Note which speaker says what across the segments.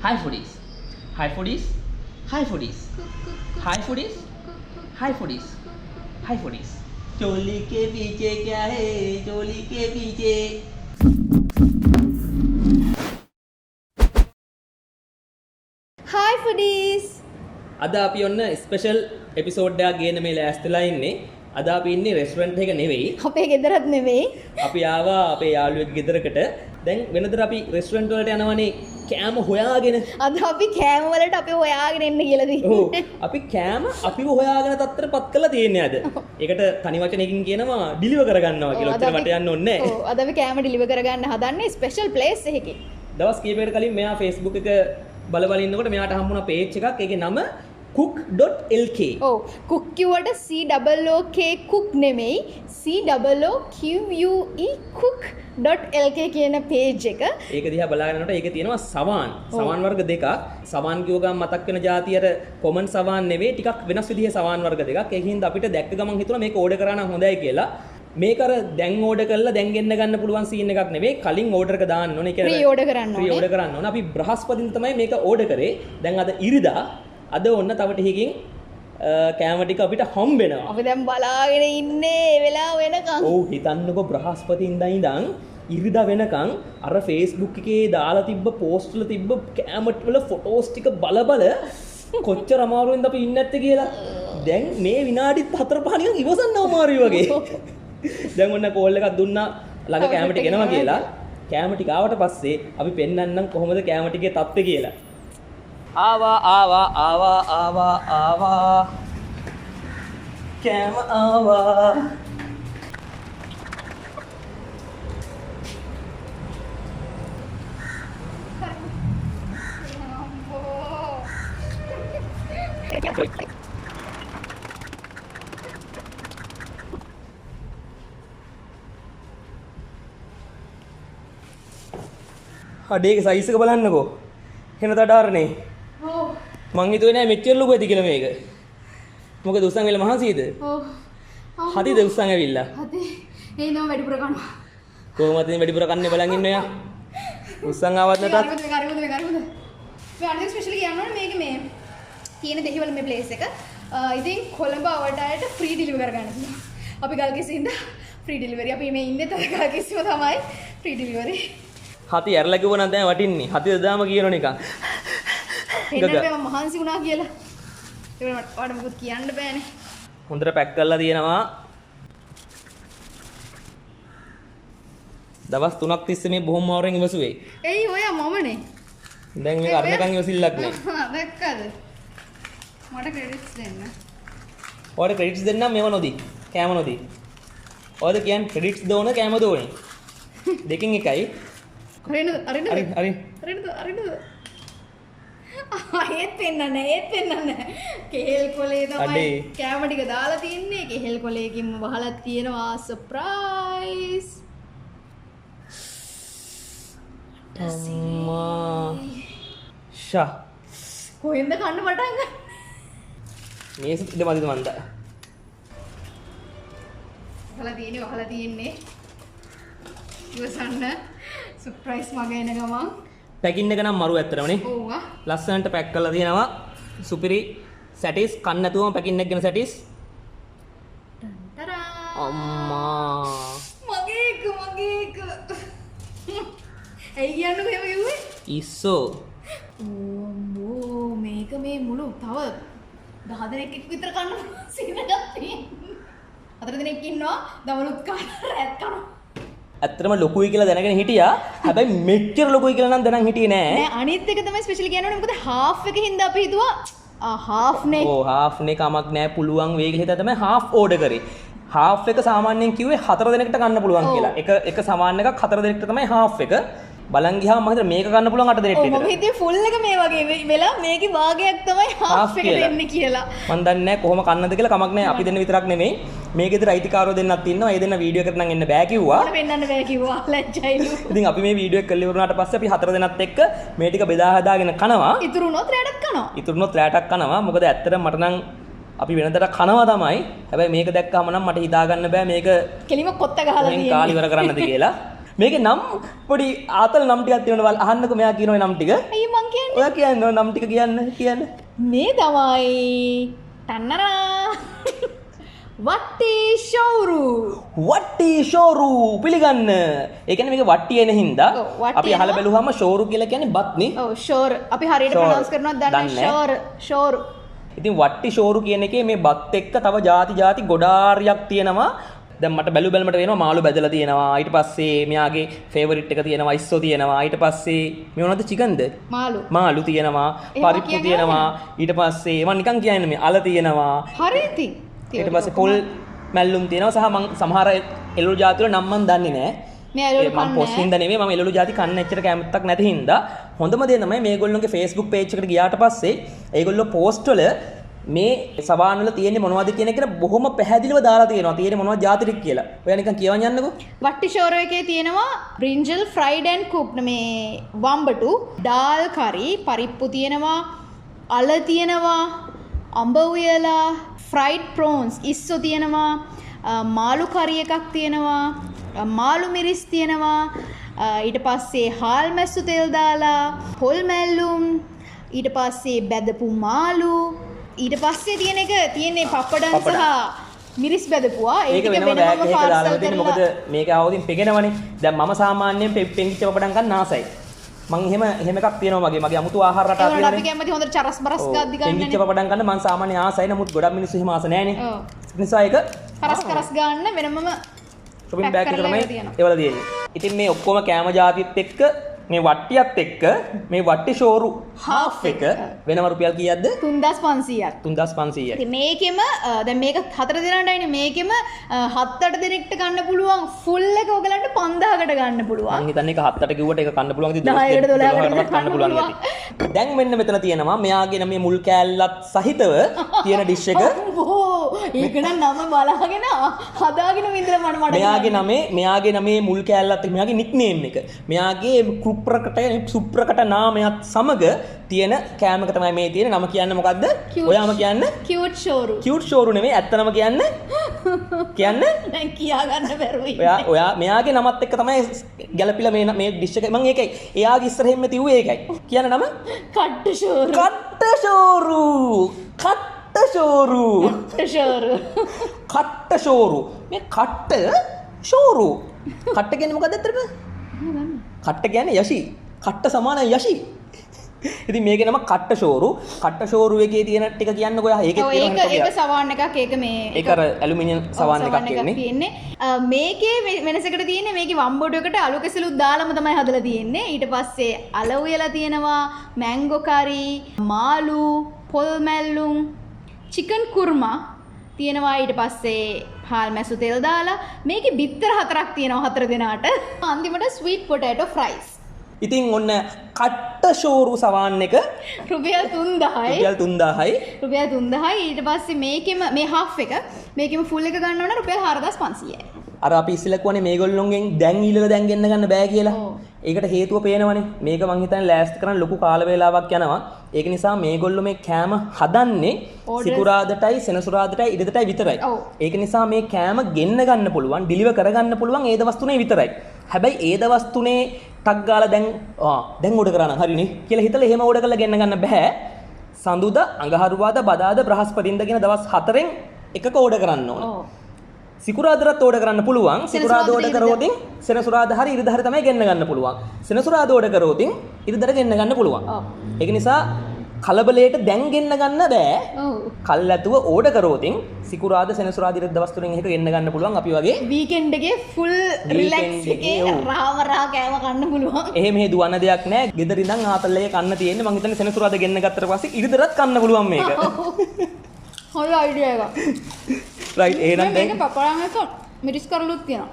Speaker 1: Hi foodies. Hi foodies. Hi foodies. Hi foodies. Hi foodies. Hi foodies. चोली के पीछे क्या है? चोली के पीछे.
Speaker 2: Hi foodies.
Speaker 1: අද අපි ඔන්න ස්පෙෂල් එපිසෝඩ් එකක් ගේන්න මේ ලෑස්තිලා ඉන්නේ. අද අපි ඉන්නේ රෙස්ටුරන්ට් එක නෙවෙයි.
Speaker 2: අපේ ගෙදරත් නෙවෙයි.
Speaker 1: අපි ආවා අපේ යාළුවෙක් ගෙදරකට. දැන් වෙනදට අපි රෙස්ටුරන්ට් වලට යනවනේ කෑම හොයාගෙන.
Speaker 2: අද අපි කෑම වලට අපි හොයාගෙන එන්න කියලා තියෙන්නේ.
Speaker 1: ඔව්. අපි කෑම අපිව හොයාගෙන තත්තරපත් කරලා තියෙන්නේ අද. ඒකට තනි වචනයකින් කියනවා ඩිලිවර් කරගන්නවා කියලා. ඔච්චර වට යන්න ඕනේ නැහැ.
Speaker 2: ඔව්. අද අපි කෑම ඩිලිවර් කරගන්න හදන්නේ ස්පෙෂල් ප්ලේස් එකකින්.
Speaker 1: දවස් කීපයකට කලින් මෙයා Facebook එක බල ඉන්නකොට මෙයාට හම්බුණා පේජ් එකක්. ඒකේ නම cooke.lk.
Speaker 2: ඔව්. cook කිව්වට COOK cook නෙමෙයි COOQUE cook.lk කියන page එක.
Speaker 1: ඒක දිහා බලාගෙන යනකොට ඒකේ තියෙනවා සවාන්. සවාන් වර්ග දෙකක්. සවාන් කියව ගමන් මතක් වෙන જાතියට කොමන් සවාන් නෙවෙයි ටිකක් වෙනස් විදිහේ සවාන් වර්ග දෙකක්. ඒකින්ද අපිට දැක්ක ගමන් හිතුණා මේක ඕඩර් කරා නම් හොඳයි කියලා. මේක අර දැන් ඕඩර් කරලා දැන් ගෙන්න ගන්න පුළුවන් සීන් එකක් නෙවෙයි. කලින් ඕඩර් එක දාන්න ඕනේ.
Speaker 2: ප්‍රී ඕඩර් කරන්න ඕනේ.
Speaker 1: ප්‍රී ඕඩර් කරන්න ඕනේ. අපි බ්‍රහස්පතින්ද තමයි මේක ඕඩර් කරේ. දැන් අද ඉරිදා. අද ඔන්න තව ටිකකින් කෑම ටික අපිට හම්බ වෙනවා.
Speaker 2: අපි දැන් බලාගෙන ඉන්නේ වෙලාව වෙනකන්.
Speaker 1: ඔව් හිතන්නකෝ බ්‍රහස්පතින්දා ඉඳන් ඉරිදා වෙනකන් අර Facebook එකේ දාලා තිබ්බ පෝස්ට් වල තිබ්බ කෑම වල ෆොටෝස් ටික බල කොච්චර අමාරුවෙන්ද අපි ඉන්නේ නැත්තේ කියලා. දැන් මේ විනාඩි 4-5 නිකන් ඉවසන්න අමාරුයි වගේ. දැන් ඔන්න කෝල් එකක් දුන්නා ළඟ කෑම ටික එනවා කියලා. කෑම ටික ආවට පස්සේ අපි පෙන්නන්නම් කොහොමද කෑම ටිකේ තත්ත්වය කියලා. ආවා කෑම ආවා. අඩේක සයිස් එක බලන්නකෝ. හෙන තඩාරනේ.
Speaker 2: ඔව්.
Speaker 1: මං හිතුවේ නෑ මෙච්චර ලොකු ඇති කියලා මේක. මොකද උස්සන් වෙල මහන්සියද?
Speaker 2: ඔව්.
Speaker 1: හදිද උස්සන් ඇවිල්ලා?
Speaker 2: හදි. ඒ නෝ වැඩිපුර කනවා.
Speaker 1: කොහොමද මේ වැඩිපුර කන්නේ බලන් ඉන්න ඔයා. උස්සන් ආවත් නැතත්.
Speaker 2: මේ අනිත් ස්පෙෂලි කියන්න ඕනේ මේක මේ තියෙන දෙහිවල මේ ප්ලේස් එක. ඉතින් කොළඹ අවඩායට ෆ්‍රී ඩිලිවරි කරගන්න පුළුවන්. අපි ගල්කිස්සින්ද ෆ්‍රී ඩිලිවරි. අපි මේ ඉන්නේ තව ගල්කිස්සිම තමයි ෆ්‍රී ඩිලිවරි.
Speaker 1: හති ඇරලා කිව්ව නම් දැන් වටින්නේ. හති දදාම කියනවා නිකන්.
Speaker 2: එන්නට මම මහන්සි වුණා කියලා. ඒක මට මොකද කියන්න බෑනේ.
Speaker 1: හොඳට පැක් කරලා තියෙනවා. දවස් 3ක් තිස්සේ මේ බොහොම මාරුවෙන් ඉවසුවේ.
Speaker 2: එයි ඔයා මමනේ.
Speaker 1: දැන් මේක අරනකන් ඉවසිල්ලක් නෑ.
Speaker 2: දැක්කද? මට ක්‍රෙඩිට්ස් දෙන්න.
Speaker 1: ඔයාලට ක්‍රෙඩිට්ස් දෙන්නම් මේව නොදී. කෑම නොදී. ඔයාලද කියන්නේ ක්‍රෙඩිට්ස් දෝන කෑම දෝනේ. දෙකෙන් එකයි.
Speaker 2: අරින්න.
Speaker 1: හරි.
Speaker 2: ඒත් පෙන්නන්න. කෙහෙල් කොලේ තමයි කෑම ටික දාලා තින්නේ. කෙහෙල් කොලේකින්ම වහලා තියෙනවා සර්ප්‍රයිස්.
Speaker 1: අම්මා. ෂා.
Speaker 2: කොහෙන්ද කන්න පටන් ගන්න?
Speaker 1: මේස ඉඳ මදිද මන්ද?
Speaker 2: වහලා තියෙන්නේ. ඉවසන්න. සර්ප්‍රයිස් මග එන ගමන්.
Speaker 1: පැකින් එක නම් මරු ඇත්තටමනේ.
Speaker 2: ඔව් ආ.
Speaker 1: ලස්සනට පැක් කරලා තියෙනවා. සුපිරි සැටිස් කන්න නැතුවම පැකින් එකගෙන සැටිස්.
Speaker 2: ටරා.
Speaker 1: අම්මා.
Speaker 2: මගේ එක. ඇයි කියන්නේ එහෙම කිව්වේ?
Speaker 1: ඉස්සෝ.
Speaker 2: ඕ මේක මේ මුළු තව 10 දෙනෙක් විතර කන්න සීනක් තියෙනවා. 4 දෙනෙක් ඉන්නවා. දවලුත් කන රැත් කනවා.
Speaker 1: ඇත්තටම ලොකුයි කියලා දැනගෙන හිටියා. හැබැයි මෙච්චර ලොකුයි කියලා නම් දැනන් හිටියේ නෑ.
Speaker 2: නෑ අනිත් එක තමයි ස්පෙෂල් කියනවනේ මොකද half එකකින් හින්දා අපි හිතුවා half නේ.
Speaker 1: ඔව් half නේ කමක් නෑ පුළුවන් වෙයි කියලා හිතා තමයි half ඕඩර් කරේ. half එක සාමාන්‍යයෙන් කිව්වේ 4 දෙනෙක්ට ගන්න පුළුවන් කියලා. එක සමාන එකක් 4 දෙනෙක්ට තමයි half එක. බලන් ගියාම මම හිතුවා මේක ගන්න පුළුවන් 8 දෙනෙක්ට විතර.
Speaker 2: ඔව් මම හිතුවේ ෆුල් එක මේ වගේ වෙලා මේකේ භාගයක් තමයි half එක දෙන්නේ කියලා.
Speaker 1: මම දන්නේ නෑ කොහොම කන්නද කියලා කමක් නෑ අපි දෙන්න විතරක් නෙමෙයි. මේකේ ඉතින් අයිතිකාරයෝ දෙන්නත් ඉන්නවා. ඒ දෙන්න වීඩියෝ එකට නම් එන්න බෑ කිව්වා.
Speaker 2: මම පෙන්නන්න බෑ කිව්වා. ලැජ්ජයිලු.
Speaker 1: ඉතින් අපි මේ වීඩියෝ එක කරලා ඉවරනාට පස්සේ අපි 4 දෙනාත් එක්ක මේ ටික බෙදා හදාගෙන කනවා.
Speaker 2: ඉතුරු වුණොත් රැටක් කනවා.
Speaker 1: ඉතුරුනොත් රැටක් කනවා. මොකද ඇත්තටම මට නම් අපි වෙනදට කනවා තමයි. හැබැයි මේක දැක්කම නම් මට හිතා ගන්න බෑ මේක
Speaker 2: කෙලිම කොත්ත ගහලා
Speaker 1: තියෙන්නේ. කාලි ඉවර කරන්නද කියලා. මේකේ නම් පොඩි ආතල් නම් ටිකක් තියෙනවා අහන්නකෝ මෙයා කියන නම් ටික.
Speaker 2: අයියෝ මං කියන්නේ.
Speaker 1: ඔයා කියන්නේ නම් ටික කියන්න.
Speaker 2: මේ තමයි තන්නරා වට්ටි ෂෝරු පිළිගන්න. ඒ කියන්නේ මේක වට්ටි එන හින්දා අපි අහලා බැලුවාම ෂෝරු කියලා කියන්නේ බත්නේ. ඔව් ෂෝර්. අපි හරියට ප්‍රොනවුන්ස් කරනවද දන්නේ ෂෝර්.
Speaker 1: ඉතින් වට්ටි ෂෝරු කියන එකේ මේ බත් එක්ක තව ಜಾති ගොඩාරියක් තියෙනවා. දැන් මට බැලුමට වෙනවා මාළු බැදලා තියෙනවා. ඊට පස්සේ මෙයාගේ ෆේවරිට් එක තියෙනවා ඉස්සෝ තියෙනවා. ඊට පස්සේ මේ මොනවද චිකන්ද? මාළු තියෙනවා. පරිප්පු තියෙනවා. ඊට පස්සේ මම නිකන් කියන්නේ මේ අල තියෙනවා.
Speaker 2: හරි ඉතින්.
Speaker 1: ඊට පස්සේ පොල් මැල්ලුම් තියෙනවා සහ මම සමහර එළවලු ಜಾති වල නම් මන් දන්නේ නැහැ.
Speaker 2: මේ එළවලු කන්නේ
Speaker 1: මම පොස් හින්දා නෙමෙයි මම එළවලු ಜಾති කන්න එච්චර කැමැත්තක් නැති හින්දා හොඳම දේ තමයි මේගොල්ලෝගේ Facebook page එකට ගියාට පස්සේ ඒගොල්ලෝ post වල මේ සවාන් වල තියෙන්නේ මොනවද කියන එක බොහොම පැහැදිලිව දාලා තියෙනවා. තියෙන්නේ මොනවද ಜಾතිරික් කියලා. ඔයා නිකන් කියවන් යන්නකෝ.
Speaker 2: වට්ටි ෂෝරෝ එකේ තියෙනවා brinjal fried and cooked මේ වම්බටු, ඩාල් කරි, පරිප්පු තියෙනවා, අල තියෙනවා, අඹ උයලා, fried prawns ඉස්සෝ තියෙනවා, මාළු කරි එකක් තියෙනවා, මාළු මිරිස් තියෙනවා, ඊට පස්සේ හාල් මැස්සු තෙල් දාලා, පොල් මැල්ලුම්, ඊට පස්සේ බැදපු මාළු, ඊට පස්සේ තියෙන එක තියෙන්නේ පප්පඩන් සහ මිරිස් බැදපුවා.
Speaker 1: ඒක වෙනම බෑග් එකක දාලා තියෙන්නේ. මොකද මේක ආවොතින් පෙගෙනවනේ. දැන් මම සාමාන්‍යයෙන් පෙංගිච්ච පප්පඩන් ගන්න ආසයි. මං එහෙම එකක් තියෙනවා මගේ අමුතු ආහාර රටාවක් තියෙනවා.
Speaker 2: අපි කැමති හොඳට චරස් බරස් ගාද්දි ගන්න.
Speaker 1: පෙංගිච්ච පප්පඩන් ගන්න මං සාමාන්‍ය ආසයි. නමුත් ගොඩක් මිනිස්සු එහෙම ආස නැහැනේ.
Speaker 2: ඔව්.
Speaker 1: ඒ නිසා ඒක
Speaker 2: කරස් ගන්න වෙනමම
Speaker 1: shopping bag එක තමයි ඒවල තියෙන්නේ. ඉතින් මේ ඔක්කොම කෑම જાතිත් එක්ක මේ වට්ටියත් එක්ක මේ වට්ටි ෂෝරු half එක වෙනම රුපියල් කීයක්ද?
Speaker 2: 3500ක්.
Speaker 1: 3500ක්.
Speaker 2: ඉතින් මේකෙම දැන් මේක 4 දිනකටයිනේ මේකෙම 7-8 දිනකට ගන්න පුළුවන් ෆුල් එක ඔයගලන්ට 5000කට ගන්න පුළුවන්.
Speaker 1: මං හිතන්නේ ඒක 7ට කිව්වට ඒක කන්න පුළුවන් ඉතින් 12කට කන්න පුළුවන් ඇති. දැන් මෙන්න මෙතන තියෙනවා මෙයාගේ මේ මුල් කෑල්ලත් සහිතව තියෙන ඩිෂ් එක.
Speaker 2: ඒක නම් නම බලාගෙන හදාගෙන වින්දලා මට
Speaker 1: මෙයාගේ නමේ මුල් කෑල්ලත් එක්ක මෙයාගේ නික්නේම් එක. මෙයාගේ සුප්‍රකට නාමයත් සමග තියෙන කෑම එක තමයි මේ තියෙන නම කියන්නේ මොකද්ද? ඔයාම කියන්න.
Speaker 2: කියුට් ෂෝරු.
Speaker 1: කියුට් ෂෝරු නෙමෙයි ඇත්තනම කියන්න. කියන්න.
Speaker 2: දැන් කියා ගන්න බැරුවයි.
Speaker 1: ඔයා මෙයාගේ නමත් එක්ක තමයි ගැලපිලා මේ ඩිෂ් එක. මම ඒකයි. එයාගේ ඉස්සරහින්ම තියුවේ ඒකයි. කියන නම?
Speaker 2: කට්ට ෂෝරු.
Speaker 1: කට්ට ෂෝරු. මේ කට්ට ෂෝරු. කට්ට කියන්නේ මොකද්ද අතරම? කට්ට කියන්නේ යෂි. කට්ට සමාන යෂි. ඉතින් මේකේ නම කට්ට ෂෝරු. කට්ට ෂෝරු එකේ තියෙන ටික කියන්නකෝ යා. ඒකේ තියෙන
Speaker 2: ඒක සවාන් එකක් ඒක මේ
Speaker 1: ඒක අර ඇලුමිනියම් සවාන් එකක් කියන්නේ.
Speaker 2: මේකේ වෙනසකට තියෙන්නේ මේකේ වම්බොඩු එකට අලු කෙසලුත් දාලම තමයි හදලා තියෙන්නේ. ඊට පස්සේ අල උයලා තියෙනවා, මැංගෝ කරි, මාළු, පොල් මැල්ලුම්, චිකන් කුර්මා තියෙනවා. ඊට පස්සේ හාල් මැස්සු තෙල් දාලා මේකේ බිත්තර 4ක් තියෙනවා 4 දෙනාට. අන්තිමට ස්වීට් පොටේටෝ ෆ්‍රයිස්.
Speaker 1: ඉතින් ඔන්න කට්ට ෂෝරු සවාන් එක
Speaker 2: රුපියල් 3000යි. රුපියල් 3000යි. ඊට පස්සේ මේකෙම මේ half එක මේකෙම full එක ගන්න ඕන රුපියල් 4500යි.
Speaker 1: අර අපි ඉස්සෙල්ලා කියන්නේ මේගොල්ලොන්ගෙන් දැන් ඊළඟ දැන් ගෙන්න ගන්න බෑ කියලා. ඒකට හේතුව පේනවනේ. මේක මං හිතන්නේ ලෑස්ති කරන්න ලොකු කාල වේලාවක් යනවා. ඒක නිසා මේගොල්ලෝ මේ කෑම හදන්නේ සිකුරාදටයි සෙනසුරාදටයි ඉරිදටයි විතරයි. ඒක නිසා මේ කෑම ගෙන්න ගන්න පුළුවන්, ඩිලිවර් කරගන්න පුළුවන් ඒ දවස් තුනේ විතරයි. හැබැයි ඒ දවස් තුනේ ටක් ගාලා දැන් ඕඩර් කරා නම් හරිනේ කියලා හිතලා එහෙම ඕඩර් කරලා ගෙන්න ගන්න බෑ. සඳුදා, අඟහරුවාදා, බදාදා, බ්‍රහස්පතින්දා කියන දවස් 4න් එකක ඕඩර් කරන්න ඕන. සිකුරාදාට ඕඩර් කරන්න පුළුවන්. සිකුරාදා ඕඩර් කරෝතින් සෙනසුරාදා හරි ඉරිදා හරි තමයි ගෙන්න ගන්න පුළුවන්. සෙනසුරාදා ඕඩර් කරෝතින් ඉරිදාට ගෙන්න ගන්න පුළුවන්. ඒක නිසා කලබලයට දැන් ගෙන්න ගන්න බෑ. කල්ැතුව ඕඩර් කරෝතින් සිකුරාදා සෙනසුරාදා ඉරිදා දවස් තුනෙන් එක ගෙන්න ගන්න පුළුවන්. අපි වගේ
Speaker 2: වීකෙන්ඩ් එකේ ෆුල් රිලැක්ස් එකේ රාම කෑම කන්න පුළුවන්.
Speaker 1: එහෙම මෙහෙ දුවන්න දෙයක් නෑ. ගෙදර ඉඳන් ආතල් එකේ කන්න තියෙන්නේ. මං හිතන්නේ සෙනසුරාදා ගෙන්න ගත්තට පස්සේ ඉරිදාට කන්න පුළුවන් මේක.
Speaker 2: හොඳ අයිඩියා එකක්.
Speaker 1: රයිට් එහෙනම් දැන්
Speaker 2: මේක පපරාම එක මිරිස් කරලුත් තියෙනවා.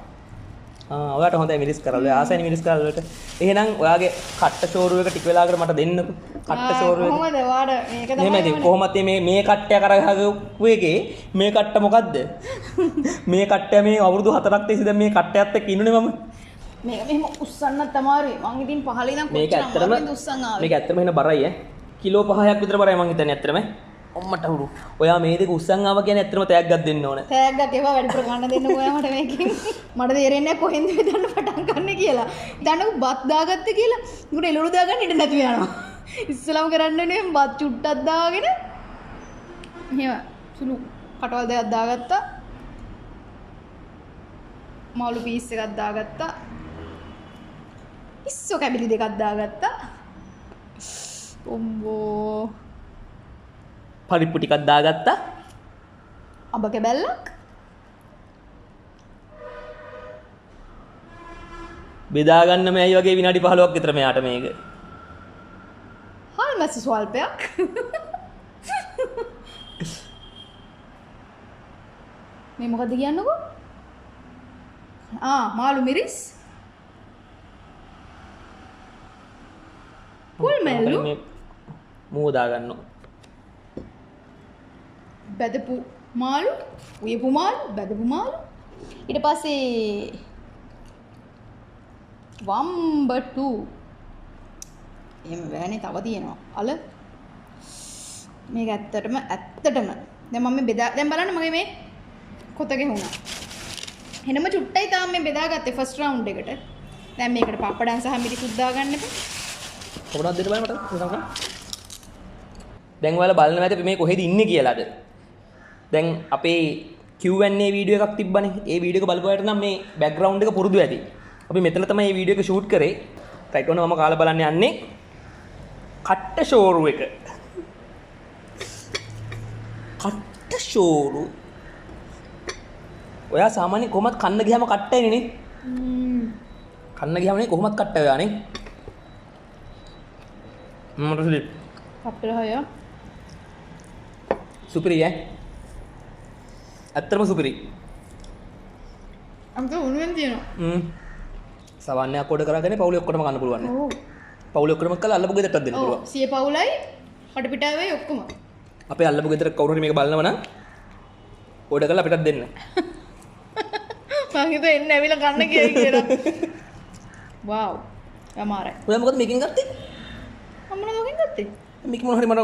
Speaker 1: ඔයාට හොඳයි මිරිස් කරල්. ආසයිනේ මිරිස් කරල් වලට. එහෙනම් ඔයාගේ කට්ට ෂෝරු එක ටික වෙලාවකට මට දෙන්නකෝ. කට්ට ෂෝරු එක.
Speaker 2: කොහොමද ඔයාට මේක තමයි.
Speaker 1: නෙමෙයි කොහොමද මේ කට්ටය කරගහපු එකේ මේ කට්ට මොකද්ද? මේ කට්ටය මේ අවුරුදු 4ක් තිස්සේ දැන් මේ කට්ටයත් එක්ක ඉන්නුනේ මම.
Speaker 2: මේක මෙහෙම උස්සන්නත් අමාරුයි. මං ඉතින් පහළ ඉඳන්
Speaker 1: කොච්චර අමාරුද උස්සන් ආවේ. මේක ඇත්තටම එන බරයි ඈ. කිලෝ 5ක් විතර බරයි මං හිතන්නේ ඇත්තටම. අම්මට උරු. ඔයා මේ දෙක උස්සන් ආව කියන්නේ ඇත්තටම තෑග්ගක් දෙන්න ඕනේ.
Speaker 2: තෑග්ගක් ඒවා වැඩිපුර ගන්න දෙන්න ඔයා මට මේකෙන්. මට තේරෙන්නේ නැහැ කොහෙන්ද මෙතන පටන් ගන්න කියලා. දන්නකො බත් දාගත්තේ කියලා. උගුර එළවලු දාගන්න ඉඩ නැතුව යනවා. ඉස්සලම කරන්නේ බත් චුට්ටක් දාගෙන එහෙම සුළු කටවල් දෙකක් දාගත්තා. මාළු පීස් එකක් දාගත්තා. ඉස්සෝ කැබිලි දෙකක් දාගත්තා. ඔම්බෝ
Speaker 1: පරිප්පු ටිකක් දාගත්තා.
Speaker 2: අඹ කැබැල්ලක්
Speaker 1: බෙදා ගන්න මේයි වගේ විනාඩි 15ක් විතර මෙයාට මේක.
Speaker 2: හාල් මැස්ස ස්වල්පයක්. මේ මොකද්ද කියන්නකෝ? මාළු මිරිස්. කුල් මැල්ලු.
Speaker 1: මූ දා ගන්නවා.
Speaker 2: බැදපු මාළු, උයපු මාළු, බැදපු මාළු. ඊට පස්සේ වම්බටු. එහෙම වැනේ තව තියෙනවා. අල. මේක ඇත්තටම දැන් මම මේ බෙදා දැන් බලන්න මගේ මේ කොත ගෙහුණා. එහෙනම චුට්ටයි තාම මේ බෙදාගත්තේ ෆස්ට් රවුන්ඩ් එකට. දැන් මේකට පප්පඩම් සහ මිරිකුත් දාගන්න එපා.
Speaker 1: කොහොමද දෙන්න බලන්න මට. දැන් ඔයාලා බලනවා ඇති මේ කොහෙද ඉන්නේ කියලාද? දැන් අපේ Q&A වීඩියෝ එකක් තිබ්බනේ. ඒ වීඩියෝ එක බලපුවාට නම් මේ බෑග්ග්‍රවුන්ඩ් එක පුරුදු ඇති. අපි මෙතන තමයි මේ වීඩියෝ එක ෂූට් කරේ. රයිට් ඔන්න මම කාලා බලන්න යන්නේ කට්ට ෂෝරු එක. කට්ට ෂෝරු. ඔයා සාමාන්‍ය කොහොමද කන්න ගියාම කට්ටයිනේ නේ? කන්න ගියාම නේ කොහොමද කට්ට ඔයානේ? මට සුදි.
Speaker 2: කට්ටල හය.
Speaker 1: සුපිරි ඈ. ඇත්තටම සුපිරි.
Speaker 2: අම්ක උණුවෙන් තියෙනවා.
Speaker 1: සවන්නයක් කොට කරගෙන පවුලේ ඔක්කොටම කන්න පුළුවන් නේ.
Speaker 2: ඔව්.
Speaker 1: පවුලේ ඔක්කොටම කළා අල්ලපු ගෙදරටත් දෙන්න පුළුවන්.
Speaker 2: සිය පවුලයි වටපිටාවේ ඔක්කොම.
Speaker 1: අපේ අල්ලපු ගෙදර කවුරු හරි මේක බලනවා නම් ඕඩර් කරලා අපිටත් දෙන්න.
Speaker 2: මං හිතුවා එන්න ඇවිල්ලා ගන්න කියයි කියලා. වව්. යමාරයි.
Speaker 1: ඔයා මොකද මේකෙන් ගත්තේ?
Speaker 2: මම මොනවකින් ගත්තේ?
Speaker 1: මේක මොන හරි මම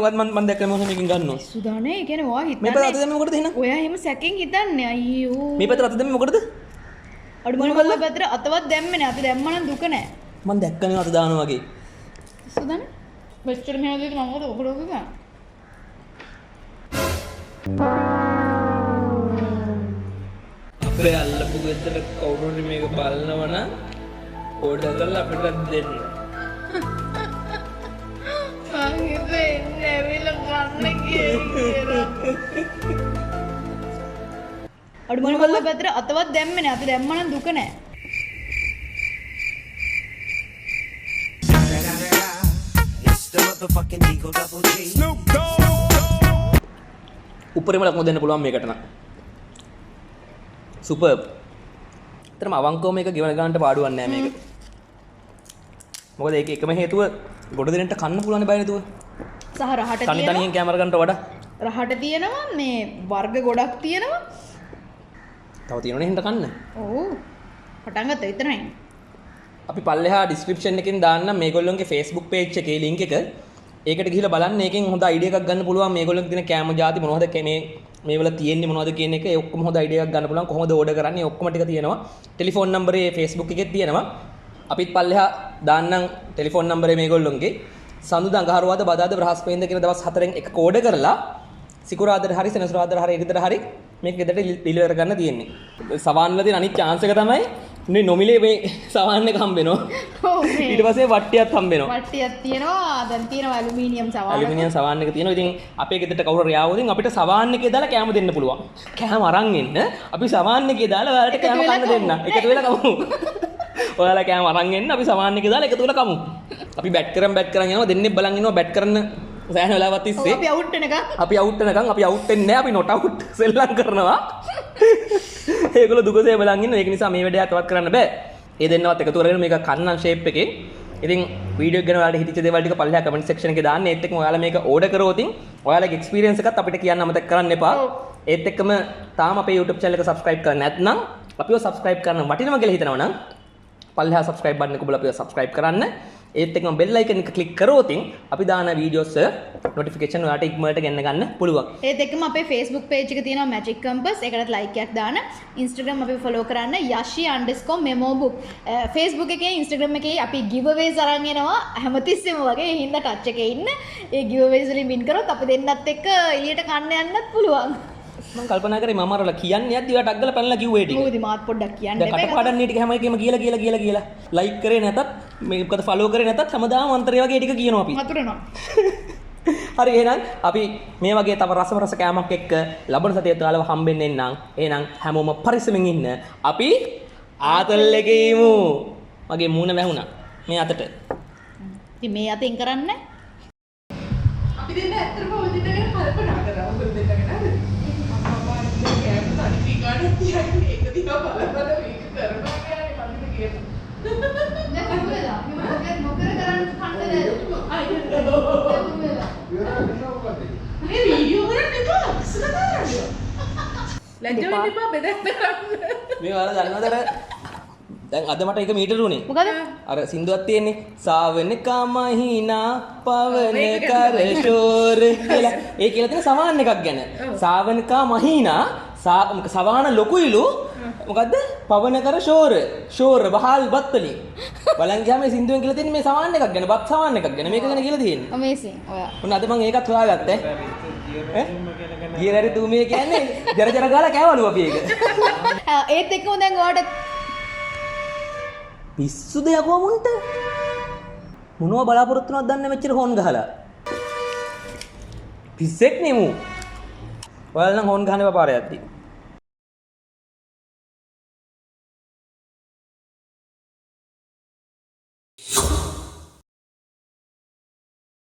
Speaker 1: දැක්කම මොන මේකෙන් ගන්නවා.
Speaker 2: සුදානේ ඒ කියන්නේ ඔයා හිතන්නේ.
Speaker 1: මේ පැත්ත අත දැම්මේ මොකටද එහෙනම්?
Speaker 2: ඔයා එහෙම සැකෙන් හිතන්නේ අයියෝ.
Speaker 1: මේ පැත්ත අත දැම්මේ මොකටද?
Speaker 2: අඩු මම ඔය පැත්තට අතවත් දැම්මේ නෑ. අපි දැම්මම නම් දුක නෑ.
Speaker 1: මම දැක්කනේ අත දානවා වගේ.
Speaker 2: සුදානේ. මෙච්චර මෙහෙම දෙයක් මම මොකද ඔකට ගන්න.
Speaker 1: අපේ අල්ලපු ගෙදර කවුරු හරි මේක බලනවා නම් ඕඩර් කරලා අපිටත් දෙන්න.
Speaker 2: මං හිතුවේ එන්න ඇවිල්ලා ගන්න කියලා. අඩු මම ඔය පැත්තට අතවත් දැම්මේ නෑ. අපි දැම්මම නම් දුක නෑ.
Speaker 1: උපරිම ලකුණු දෙන්න පුළුවන් මේකට නම්. සුපර්බ්. ඇත්තටම අවංකව මේක ගෙවන ගන්නට පාඩුවක් නෑ මේක. මොකද ඒක එකම හේතුව ගොඩ දෙන්නට කන්න පුළුවන් බය නේතුව.
Speaker 2: සහ රහට
Speaker 1: තනි තනියෙන් කැමරා ගන්නට වඩා
Speaker 2: රහට තියෙනවා මේ වර්ග ගොඩක් තියෙනවා.
Speaker 1: තව තියෙනවනේ හින්දා කන්න.
Speaker 2: ඔව්. පටන් ගත්තා විතරයි.
Speaker 1: අපි පල්ලෙහා ඩිස්ක්‍රිප්ෂන් එකෙන් දාන්නම් මේගොල්ලොන්ගේ Facebook page එකේ link එක. ඒකට ගිහිල්ලා බලන්න ඒකෙන් හොඳ අයිඩියා එකක් ගන්න පුළුවන් මේගොල්ලන්ගේ තියෙන කැම ಜಾති මොනවද මේවල තියෙන්නේ මොනවද කියන එක ඒ ඔක්කොම හොඳ අයිඩියා එකක් ගන්න පුළුවන් කොහොමද ඕඩර් කරන්නේ ඔක්කොම ටික තියෙනවා ටෙලිෆෝන් නම්බරේ Facebook එකේ තියෙනවා අපිත් පල්ලෙහා දාන්නම් ටෙලිෆෝන් නම්බරේ මේගොල්ලොන්ගේ සඳුදා අඟහරුවාද බදාද බ්‍රහස්පතින්ද කියන දවස් 4න් එක කෝඩ් කරලා සිකුරාදා හරි සෙනසුරාදා හරි ඉරිදා හරි මේක ගෙදරට ඩිලිවර් කරන්න තියෙන්නේ සවාන් වල තියෙන අනිත් chance එක තමයි මේ නොමිලේ මේ සවාන් එක හම්බ වෙනවා.
Speaker 2: ඔව් මේ.
Speaker 1: ඊට පස්සේ වට්ටියක් හම්බ වෙනවා.
Speaker 2: වට්ටියක් තියෙනවා. දැන් තියෙනවා ඇලුමිනියම් සවාන්.
Speaker 1: ඇලුමිනියම් සවාන් එක තියෙනවා. ඉතින් අපේ ගෙදරට කවුරු හරි ආවොත් අපිට සවාන් එකේ දාලා කෑම දෙන්න පුළුවන්. කෑම අරන් එන්න. අපි සවාන් එකේ දාලා ඔයාලට කෑම කන්න දෙන්න. එකතු වෙලා කමු. ඔයාලා කෑම අරන් එන්න අපි සවාන් එකේ දාලා එකතු වෙලා කමු. අපි බැට් කරන් යනවා දෙන්නේ බලන් ඉන්නවා බැට් කරන්න සෑහෙන වෙලාවක් තිස්සේ.
Speaker 2: අපි අවුට් වෙනකන්.
Speaker 1: අපි අවුට් වෙන්නේ නැහැ. අපි නොට් අවුට් සෙල්ලම් කරනවා. ඒගොල්ලෝ දුකසේ බලන් ඉන්න. ඒක නිසා මේ වැඩේ අතවත් කරන්න බෑ. ඒ දෙන්නවත් එකතු කරගෙන මේක කන්නම් ෂේප් එකේ. ඉතින් වීඩියෝ එක ගැන ඔයාලට හිතච්ච දේවල් ටික පල්ලෙහා කමෙන්ට් සෙක්ෂන් එකේ දාන්න. ඒත් එක්කම ඔයාලා මේක ඕඩර් කරොත් ඔයාලගේ එක්ස්පීරියන්ස් එකත් අපිට කියන්න අමතක කරන්න එපා. ඒත් එක්කම තාම අපේ YouTube channel එක subscribe කරලා නැත්නම් අපිව subscribe කරන්න වටිනවා කියලා හිතනවා නම් පල්ලෙහා subscribe button එක ඔබලා අපිව subscribe කරන්න. ඒත් එක්කම bell icon එක click කරොත් අපි දාන videos notification ඔයාලට ඉක්මනට ගෙන්න ගන්න පුළුවන්.
Speaker 2: ඒත් එක්කම අපේ Facebook page එක තියෙනවා Magic Compass. ඒකටත් like එකක් දාන්න. Instagram අපි follow කරන්න yashi_memobook. Facebook එකේ Instagram එකේ අපි giveaways අරන් එනවා හැමතිස්සෙම වගේ. ඒ හින්දා touch එකේ ඉන්න. ඒ giveaways වලින් win කරොත් අපි දෙන්නත් එක්ක එළියට කන්න යන්නත් පුළුවන්.
Speaker 1: මම කල්පනා කරේ මම අරලා කියන්නේ යද්දි ඔයාට අග්ගල පැනලා කිව්වේ ටික.
Speaker 2: මොකද මාත් පොඩ්ඩක් කියන්න
Speaker 1: දැන් කට කඩන්නේ ටික හැම එකෙම කියලා ලයික් කරේ නැතත් මේ මොකද ෆලෝ කරේ නැතත් හැමදාම අන්තරේ වගේ ටික කියනවා අපි.
Speaker 2: වතුරනවා.
Speaker 1: හරි එහෙනම් අපි මේ වගේ තව රස කෑමක් එක්ක ලබන සතියේ ඔයාලව හම්බෙන්න එන්නම්. එහෙනම් හැමෝම පරිස්සමෙන් ඉන්න. අපි ආතල් එකේ ඉමු. මගේ මූණ වැහුණා මේ අතට.
Speaker 2: ඉතින් මේ අතින් කරන්නේ
Speaker 3: අපි දෙන්න ඇත්තටම ඔය දෙන්න ගැන කල්පනා කරා. ඔය දෙන්න ගැන නේද? අම්මා ඉතින් කෑම තනි ගන්න තියන්නේ ඒක දිහා බල මේක කරනවා කියන්නේ මන්ද කියනවා.
Speaker 2: දැන් මොකද? මොකද කරන්න කන්නේ
Speaker 3: මේ වීඩියෝ කරන්නේ කොහොමද? ලැජ්ජ වෙන්න එපා බෙදන්න.
Speaker 1: මේ ඔයාලා දන්නවද දැන් අද මට එක මීටර උනේ.
Speaker 2: මොකද?
Speaker 1: අර සින්දුවක් තියෙන්නේ සාවන කමහිනා පවන කර ෂෝර කියලා. ඒ කියලා තියෙන සමාන එකක් ගැන. සාවන කමහිනා සවාන ලොකුයිලු මොකද්ද? පවන කර ෂෝර. ෂෝර බහල් බත් වලින්. බලන් ගියාම මේ සින්දුවෙන් කියලා තියෙන්නේ මේ සමාන එකක් ගැන. බත් සමාන එකක් ගැන. මේක ගැන කියලා තියෙන්නේ.
Speaker 2: amazing. ඔයා.
Speaker 1: මොන අද මම ඒකත් හොයාගත්තේ. ගියර හරි තුමේ කියන්නේ ජර ගාලා කෑවලු අපි ඒක.
Speaker 2: ඒත් එක්කම දැන් ඔයාට
Speaker 1: පිස්සුද යකෝ මුන්ට මොනවා බලාපොරොත්තු වෙනවද දන්නේ මෙච්චර හොන් ගහලා පිස්සෙක් නෙමු ඔයාලා නම් හොන් ගහන්නේ පාරේ යද්දි